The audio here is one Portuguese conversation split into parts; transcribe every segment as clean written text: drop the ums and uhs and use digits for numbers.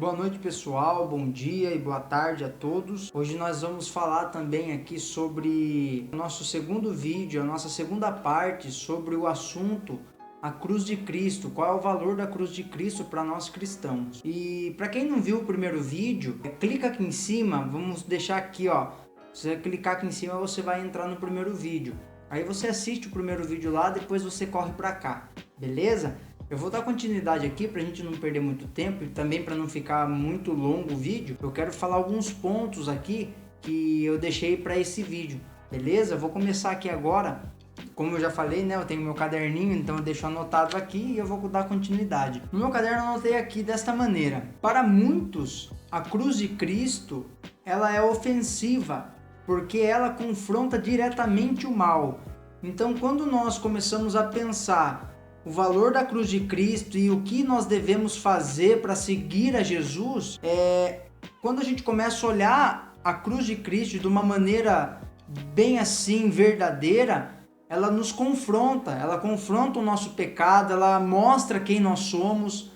Boa noite, pessoal, bom dia e boa tarde a todos. Hoje nós vamos falar também aqui sobre o nosso segundo vídeo, a nossa segunda parte sobre o assunto a cruz de Cristo, qual é o valor da cruz de Cristo para nós cristãos. E para quem não viu o primeiro vídeo, clica aqui em cima, vamos deixar aqui, ó. Se você clicar aqui em cima, você vai entrar no primeiro vídeo. Aí você assiste o primeiro vídeo lá, depois você corre para cá, beleza? Eu vou dar continuidade aqui para a gente não perder muito tempo e também para não ficar muito longo o vídeo. Eu quero falar alguns pontos aqui que eu deixei para esse vídeo, beleza? Eu vou começar aqui agora. Como eu já falei, né? Eu tenho meu caderninho, então eu deixo anotado aqui e eu vou dar continuidade. No meu caderno eu anotei aqui desta maneira: para muitos, a cruz de Cristo ela é ofensiva, porque ela confronta diretamente o mal. Então, quando nós começamos a pensar o valor da cruz de Cristo e o que nós devemos fazer para seguir a Jesus, quando a gente começa a olhar a cruz de Cristo de uma maneira bem assim, verdadeira, ela nos confronta, ela confronta o nosso pecado, ela mostra quem nós somos.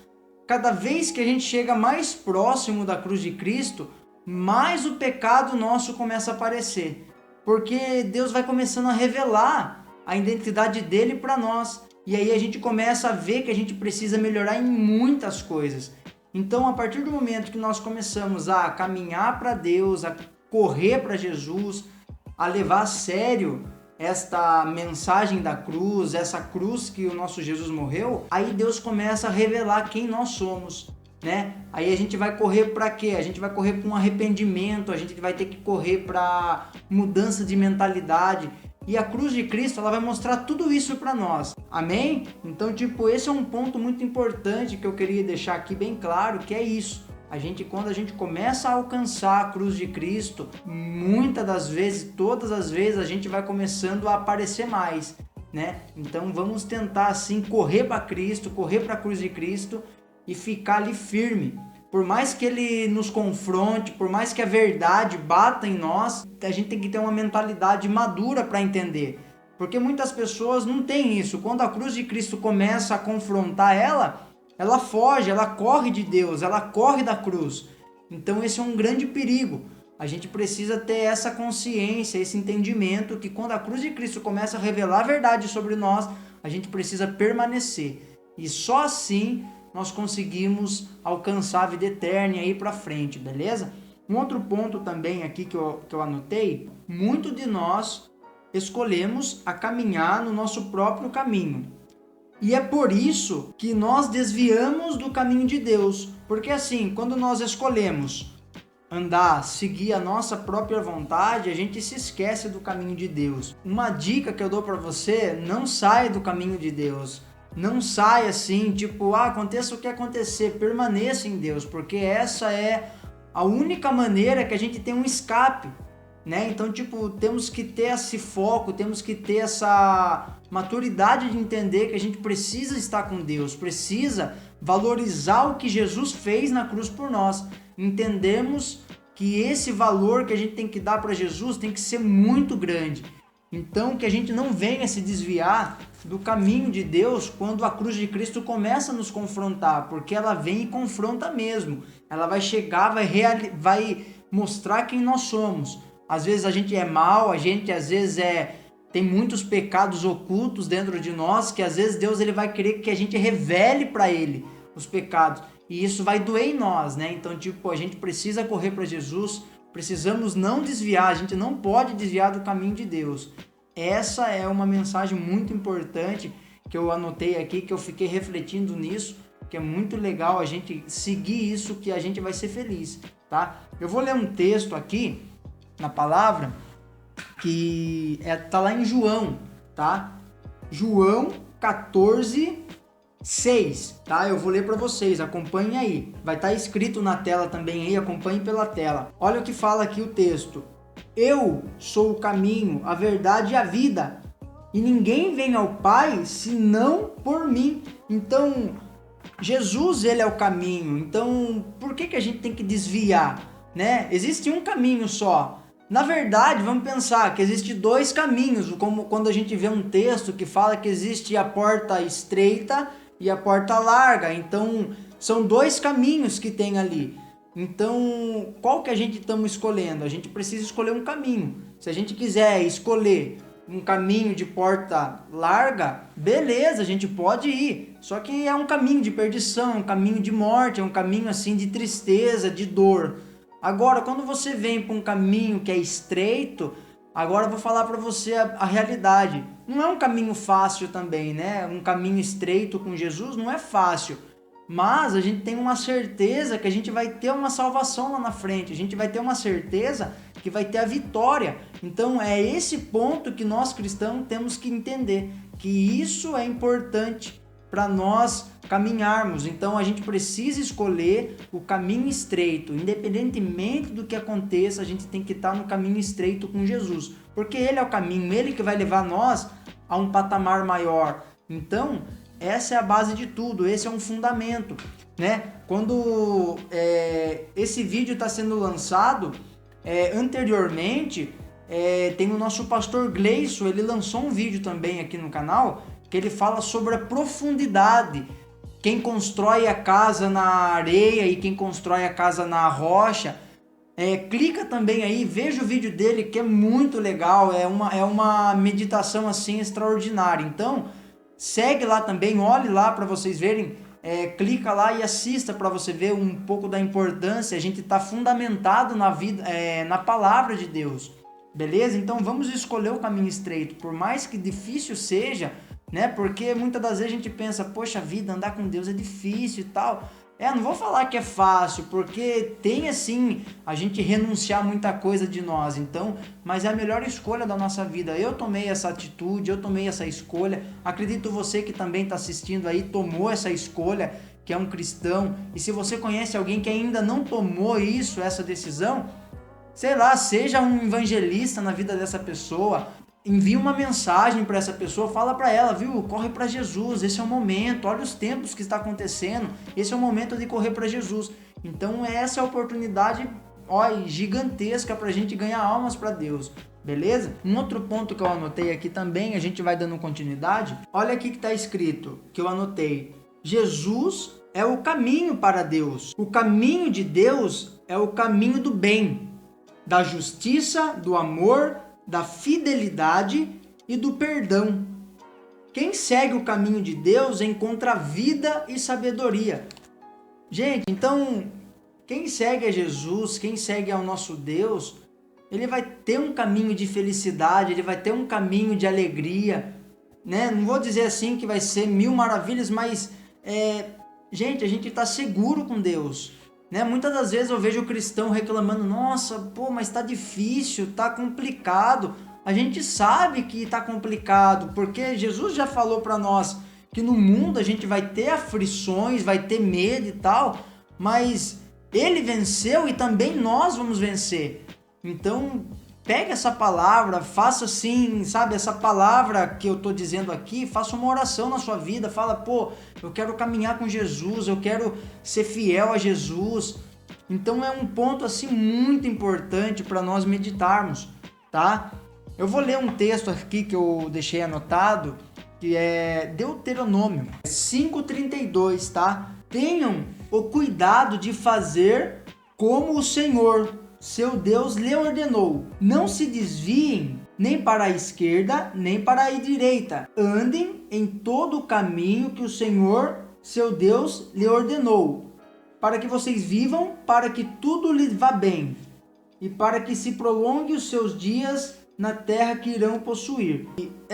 Cada vez que a gente chega mais próximo da cruz de Cristo, mais o pecado nosso começa a aparecer, porque Deus vai começando a revelar a identidade dele para nós. E aí a gente começa a ver que a gente precisa melhorar em muitas coisas. Então, a partir do momento que nós começamos a caminhar para Deus, a correr para Jesus, a levar a sério esta mensagem da cruz, essa cruz que o nosso Jesus morreu, aí Deus começa a revelar quem nós somos, né? Aí a gente vai correr para quê? A gente vai correr para um arrependimento, a gente vai ter que correr para mudança de mentalidade. E a cruz de Cristo, ela vai mostrar tudo isso para nós. Amém? Então, esse é um ponto muito importante que eu queria deixar aqui bem claro, que é isso. Quando a gente começa a alcançar a cruz de Cristo, muitas das vezes, todas as vezes, a gente vai começando a aparecer mais, né? Então, vamos tentar, assim, correr para Cristo, correr para a cruz de Cristo e ficar ali firme. Por mais que ele nos confronte, por mais que a verdade bata em nós, a gente tem que ter uma mentalidade madura para entender. Porque muitas pessoas não têm isso. Quando a cruz de Cristo começa a confrontar ela foge, ela corre de Deus, ela corre da cruz. Então esse é um grande perigo. A gente precisa ter essa consciência, esse entendimento que quando a cruz de Cristo começa a revelar a verdade sobre nós, a gente precisa permanecer. E só assim nós conseguimos alcançar a vida eterna e ir para frente, beleza? Um outro ponto também aqui que eu anotei: muito de nós escolhemos a caminhar no nosso próprio caminho. E é por isso que nós desviamos do caminho de Deus. Porque assim, quando nós escolhemos seguir a nossa própria vontade, a gente se esquece do caminho de Deus. Uma dica que eu dou para você: não saia do caminho de Deus. Não saia assim, aconteça o que acontecer, permaneça em Deus, porque essa é a única maneira que a gente tem um escape, né? Então, temos que ter esse foco, temos que ter essa maturidade de entender que a gente precisa estar com Deus, precisa valorizar o que Jesus fez na cruz por nós. Entendemos que esse valor que a gente tem que dar para Jesus tem que ser muito grande. Então, que a gente não venha se desviar do caminho de Deus quando a cruz de Cristo começa a nos confrontar, porque ela vem e confronta mesmo. Ela vai chegar, vai mostrar quem nós somos. Às vezes a gente é mau, a gente às vezes tem muitos pecados ocultos dentro de nós, que às vezes Deus ele vai querer que a gente revele para ele os pecados. E isso vai doer em nós, né? Então, a gente precisa correr para Jesus. Precisamos não desviar, a gente não pode desviar do caminho de Deus. Essa é uma mensagem muito importante que eu anotei aqui, que eu fiquei refletindo nisso, que é muito legal a gente seguir isso, que a gente vai ser feliz, tá? Eu vou ler um texto aqui na palavra que tá lá em João, tá? João 14:6, tá? Eu vou ler para vocês, acompanhem aí. Vai estar escrito na tela também aí, acompanhem pela tela. Olha o que fala aqui o texto: eu sou o caminho, a verdade e a vida, e ninguém vem ao Pai senão por mim. Então, Jesus, ele é o caminho. Então, por que a gente tem que desviar, né? Existe um caminho só. Na verdade, vamos pensar que existe dois caminhos, como quando a gente vê um texto que fala que existe a porta estreita e a porta larga. Então, São dois caminhos que tem ali. Então, qual que a gente estamos escolhendo? A gente precisa escolher um caminho. Se a gente quiser escolher um caminho de porta larga, beleza, a gente pode ir. Só que é um caminho de perdição, um caminho de morte, é um caminho assim de tristeza, de dor. Agora, quando você vem para um caminho que é estreito, agora eu vou falar para você a realidade. Não é um caminho fácil também, né? Um caminho estreito com Jesus não é fácil. Mas a gente tem uma certeza que a gente vai ter uma salvação lá na frente. A gente vai ter uma certeza que vai ter a vitória. Então é esse ponto que nós cristãos temos que entender. Que isso é importante para nós caminharmos. Então a gente precisa escolher o caminho estreito. Independentemente do que aconteça, a gente tem que estar no caminho estreito com Jesus. Porque Ele é o caminho, Ele que vai levar nós a um patamar maior. Então, essa é a base de tudo, esse é um fundamento, né? Quando esse vídeo está sendo lançado, anteriormente, tem o nosso pastor Gleison, ele lançou um vídeo também aqui no canal, que ele fala sobre a profundidade, quem constrói a casa na areia e quem constrói a casa na rocha. Clica também aí, veja o vídeo dele que é muito legal, é uma meditação assim extraordinária. Então, segue lá também, olhe lá para vocês verem, clica lá e assista para você ver um pouco da importância. A gente está fundamentado na vida, na palavra de Deus, beleza? Então vamos escolher o caminho estreito, por mais que difícil seja, né? Porque muitas das vezes a gente pensa, poxa vida, andar com Deus é difícil e tal. Não vou falar que é fácil, porque tem assim, a gente renunciar muita coisa de nós, então, mas é a melhor escolha da nossa vida. Eu tomei essa atitude, eu tomei essa escolha, acredito você que também está assistindo aí, tomou essa escolha, que é um cristão, e se você conhece alguém que ainda não tomou essa decisão, sei lá, seja um evangelista na vida dessa pessoa, envia uma mensagem para essa pessoa, fala para ela, viu, corre para Jesus, esse é o momento, olha os tempos que está acontecendo, esse é o momento de correr para Jesus. Então essa é a oportunidade gigantesca para a gente ganhar almas para Deus, beleza? Um outro ponto que eu anotei aqui também, a gente vai dando continuidade, olha aqui que está escrito, que eu anotei, Jesus é o caminho para Deus, o caminho de Deus é o caminho do bem, da justiça, do amor, da fidelidade e do perdão. Quem segue o caminho de Deus encontra vida e sabedoria. Gente, então, quem segue a Jesus, quem segue ao nosso Deus, ele vai ter um caminho de felicidade, ele vai ter um caminho de alegria, né? Não vou dizer assim que vai ser mil maravilhas, mas, gente, a gente está seguro com Deus. Né? Muitas das vezes eu vejo o cristão reclamando, nossa, mas tá difícil, tá complicado. A gente sabe que tá complicado, porque Jesus já falou para nós que no mundo a gente vai ter aflições, vai ter medo e tal, mas ele venceu e também nós vamos vencer. Então, pega essa palavra, faça assim, sabe, essa palavra que eu tô dizendo aqui, faça uma oração na sua vida, fala, eu quero caminhar com Jesus, eu quero ser fiel a Jesus. Então é um ponto assim muito importante para nós meditarmos, tá? Eu vou ler um texto aqui que eu deixei anotado, que é Deuteronômio 5:32, tá? Tenham o cuidado de fazer como o Senhor, seu Deus, lhe ordenou. Não se desviem nem para a esquerda, nem para a direita. Andem em todo o caminho que o Senhor, seu Deus, lhe ordenou, para que vocês vivam, para que tudo lhe vá bem, e para que se prolongue os seus dias na terra que irão possuir.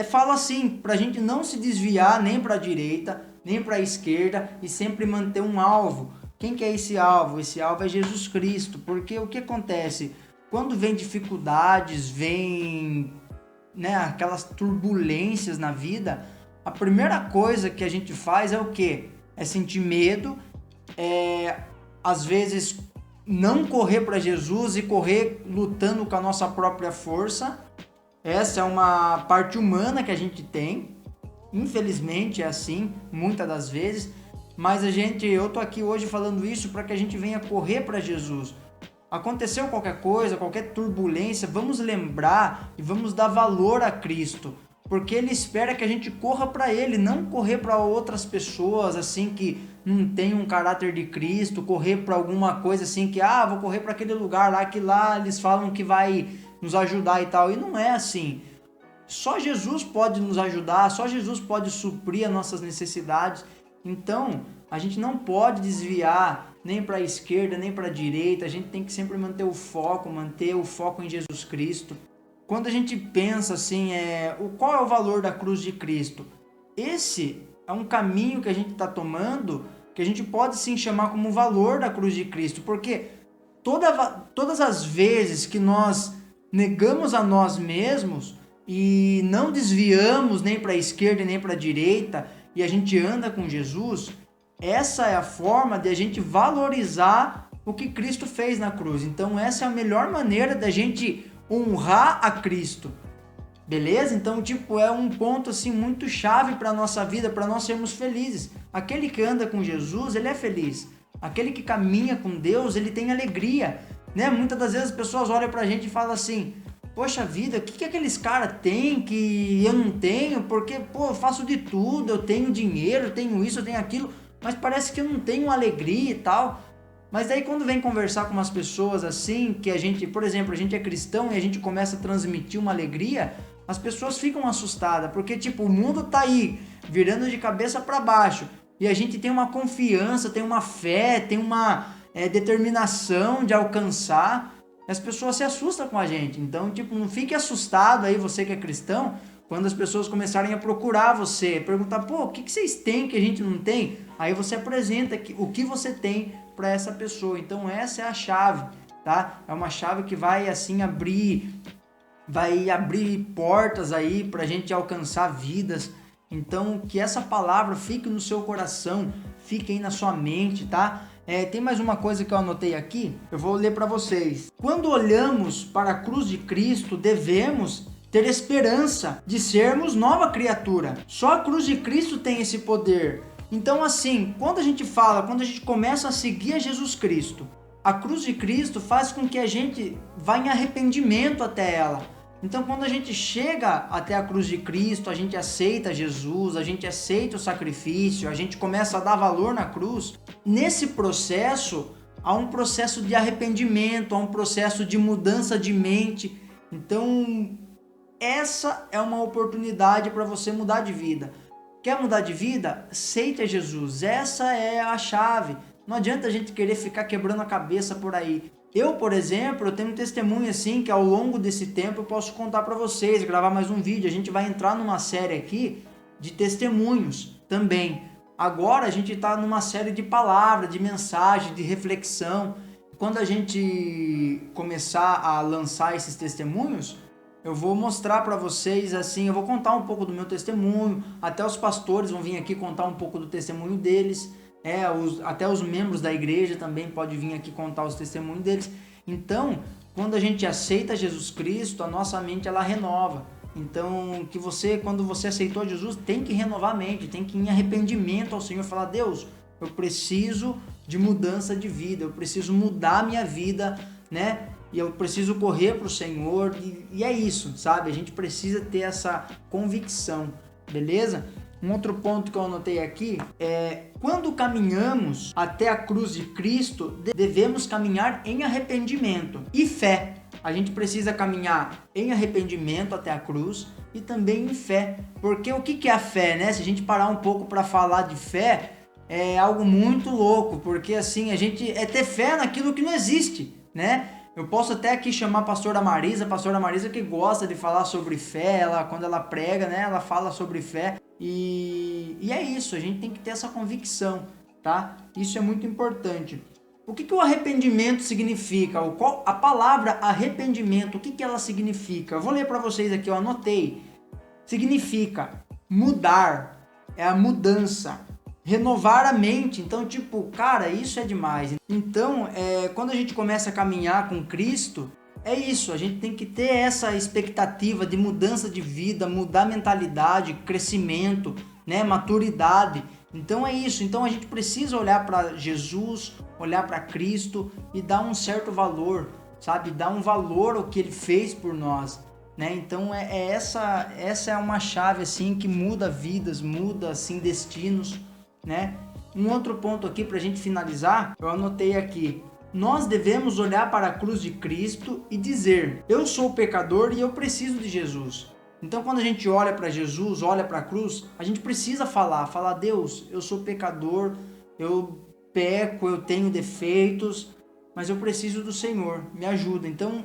Fala assim, para a gente não se desviar nem para a direita, nem para a esquerda, e sempre manter um alvo. Quem que é esse alvo? Esse alvo é Jesus Cristo, porque o que acontece? Quando vem dificuldades, vem aquelas turbulências na vida, a primeira coisa que a gente faz é o quê? É sentir medo, às vezes não correr para Jesus e correr lutando com a nossa própria força. Essa é uma parte humana que a gente tem, infelizmente é assim, muitas das vezes. Mas eu tô aqui hoje falando isso para que a gente venha correr para Jesus. Aconteceu qualquer coisa, qualquer turbulência, vamos lembrar e vamos dar valor a Cristo, porque Ele espera que a gente corra para Ele, não correr para outras pessoas assim que não tem um caráter de Cristo, correr para alguma coisa assim que, vou correr para aquele lugar lá, que lá eles falam que vai nos ajudar e tal. E não é assim. Só Jesus pode nos ajudar, só Jesus pode suprir as nossas necessidades. Então, a gente não pode desviar nem para a esquerda, nem para a direita. A gente tem que sempre manter o foco em Jesus Cristo. Quando a gente pensa assim, qual é o valor da cruz de Cristo? Esse é um caminho que a gente está tomando, que a gente pode sim chamar como o valor da cruz de Cristo, porque todas as vezes que nós negamos a nós mesmos e não desviamos nem para a esquerda nem para a direita, e a gente anda com Jesus, essa é a forma de a gente valorizar o que Cristo fez na cruz. Então essa é a melhor maneira da gente honrar a Cristo. Beleza? Então, é um ponto assim muito chave para a nossa vida, para nós sermos felizes. Aquele que anda com Jesus, ele é feliz. Aquele que caminha com Deus, ele tem alegria, né? Muitas das vezes as pessoas olham para a gente e falam assim: poxa vida, o que aqueles caras têm que eu não tenho? Porque, eu faço de tudo, eu tenho dinheiro, eu tenho isso, eu tenho aquilo, mas parece que eu não tenho alegria e tal. Mas daí quando vem conversar com umas pessoas assim, que a gente, por exemplo, a gente é cristão e a gente começa a transmitir uma alegria, as pessoas ficam assustadas, porque o mundo tá aí, virando de cabeça para baixo, e a gente tem uma confiança, tem uma fé, tem uma determinação de alcançar, as pessoas se assustam com a gente. Então, não fique assustado aí, você que é cristão, quando as pessoas começarem a procurar você, perguntar, o que vocês têm que a gente não tem? Aí você apresenta o que você tem para essa pessoa. Então essa é a chave, tá? É uma chave que vai assim abrir portas aí pra gente alcançar vidas. Então que essa palavra fique no seu coração, fique aí na sua mente, tá? Tem mais uma coisa que eu anotei aqui, eu vou ler para vocês. Quando olhamos para a cruz de Cristo, devemos ter esperança de sermos nova criatura. Só a cruz de Cristo tem esse poder. Então assim, quando a gente começa a seguir a Jesus Cristo, a cruz de Cristo faz com que a gente vá em arrependimento até ela. Então quando a gente chega até a cruz de Cristo, a gente aceita Jesus, a gente aceita o sacrifício, a gente começa a dar valor na cruz. Nesse processo, há um processo de arrependimento, há um processo de mudança de mente. Então essa é uma oportunidade para você mudar de vida. Quer mudar de vida? Aceite a Jesus. Essa é a chave. Não adianta a gente querer ficar quebrando a cabeça por aí. Eu, por exemplo, eu tenho um testemunho assim que ao longo desse tempo eu posso contar para vocês, gravar mais um vídeo. A gente vai entrar numa série aqui de testemunhos também. Agora a gente está numa série de palavras, de mensagem, de reflexão. Quando a gente começar a lançar esses testemunhos, eu vou mostrar para vocês assim, eu vou contar um pouco do meu testemunho, até os pastores vão vir aqui contar um pouco do testemunho deles, até os membros da igreja também podem vir aqui contar os testemunhos deles. Então, quando a gente aceita Jesus Cristo, a nossa mente ela renova. Então, quando você aceitou Jesus, tem que renovar a mente, tem que ir em arrependimento ao Senhor, falar: Deus, eu preciso de mudança de vida, eu preciso mudar a minha vida, né? E eu preciso correr para o Senhor, e é isso, sabe? A gente precisa ter essa convicção, beleza? Um outro ponto que eu anotei aqui é: quando caminhamos até a cruz de Cristo, devemos caminhar em arrependimento e fé. A gente precisa caminhar em arrependimento até a cruz e também em fé. Porque o que é a fé, né? Se a gente parar um pouco para falar de fé, é algo muito louco, porque assim, a gente ter fé naquilo que não existe, né? Eu posso até aqui chamar a pastora Marisa que gosta de falar sobre fé, quando ela prega, né, ela fala sobre fé, e é isso, a gente tem que ter essa convicção, tá? Isso é muito importante. O que o arrependimento significa? A palavra arrependimento, o que ela significa? Eu vou ler para vocês aqui, eu anotei. Significa mudar, é a mudança. Renovar a mente. Então, cara, isso é demais. Então, quando a gente começa a caminhar com Cristo, é isso, a gente tem que ter essa expectativa de mudança de vida, mudar a mentalidade, crescimento, né, maturidade. Então é isso, então a gente precisa olhar para Jesus, olhar para Cristo e dar um certo valor, sabe, dar um valor ao que Ele fez por nós, né? Então essa é uma chave assim que muda vidas, muda assim destinos, né? Um outro ponto aqui para a gente finalizar, eu anotei aqui. Nós devemos olhar para a cruz de Cristo e dizer: eu sou pecador e eu preciso de Jesus. Então, quando a gente olha para Jesus, olha para a cruz, a gente precisa falar: Deus, eu sou pecador, eu peco, eu tenho defeitos, mas eu preciso do Senhor, me ajuda. Então,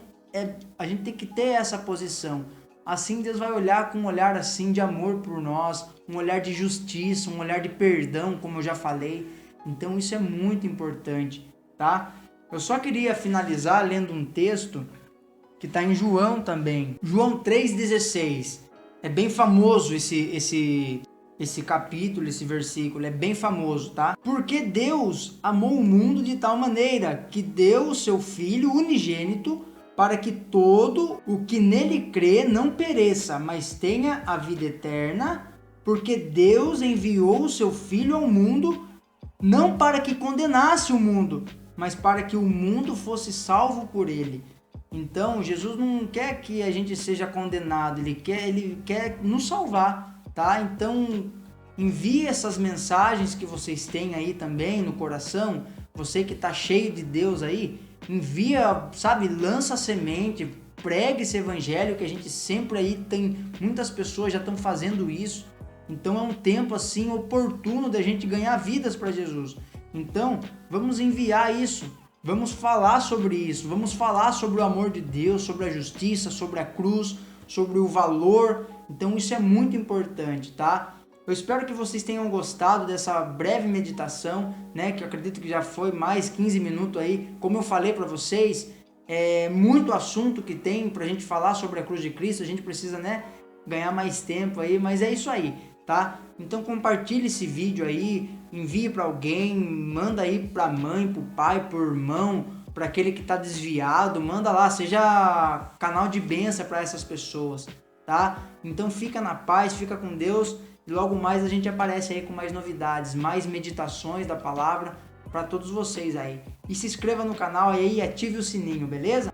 a gente tem que ter essa posição. Assim Deus vai olhar com um olhar assim de amor por nós, um olhar de justiça, um olhar de perdão, como eu já falei. Então isso é muito importante, tá? Eu só queria finalizar lendo um texto que está em João também. João 3,16. É bem famoso esse capítulo, esse versículo, é bem famoso, tá? Porque Deus amou o mundo de tal maneira que deu o seu Filho unigênito para que todo o que nele crê não pereça, mas tenha a vida eterna, porque Deus enviou o seu Filho ao mundo, não para que condenasse o mundo, mas para que o mundo fosse salvo por ele. Então, Jesus não quer que a gente seja condenado, ele quer nos salvar, tá? Então, envie essas mensagens que vocês têm aí também no coração, você que está cheio de Deus aí, envia, sabe, lança a semente, pregue esse evangelho que a gente sempre aí tem, muitas pessoas já estão fazendo isso. Então é um tempo assim oportuno da gente ganhar vidas para Jesus. Então vamos enviar isso, vamos falar sobre isso, vamos falar sobre o amor de Deus, sobre a justiça, sobre a cruz, sobre o valor. Então isso é muito importante, tá? Eu espero que vocês tenham gostado dessa breve meditação, né? Que eu acredito que já foi mais 15 minutos aí. Como eu falei para vocês, é muito assunto que tem pra gente falar sobre a cruz de Cristo. A gente precisa, né, ganhar mais tempo aí, mas é isso aí, tá? Então compartilhe esse vídeo aí, envie para alguém, manda aí pra mãe, pro pai, pro irmão, para aquele que tá desviado, manda lá, seja canal de bênção para essas pessoas, tá? Então fica na paz, fica com Deus. E logo mais a gente aparece aí com mais novidades, mais meditações da palavra para todos vocês aí. E se inscreva no canal aí e ative o sininho, beleza?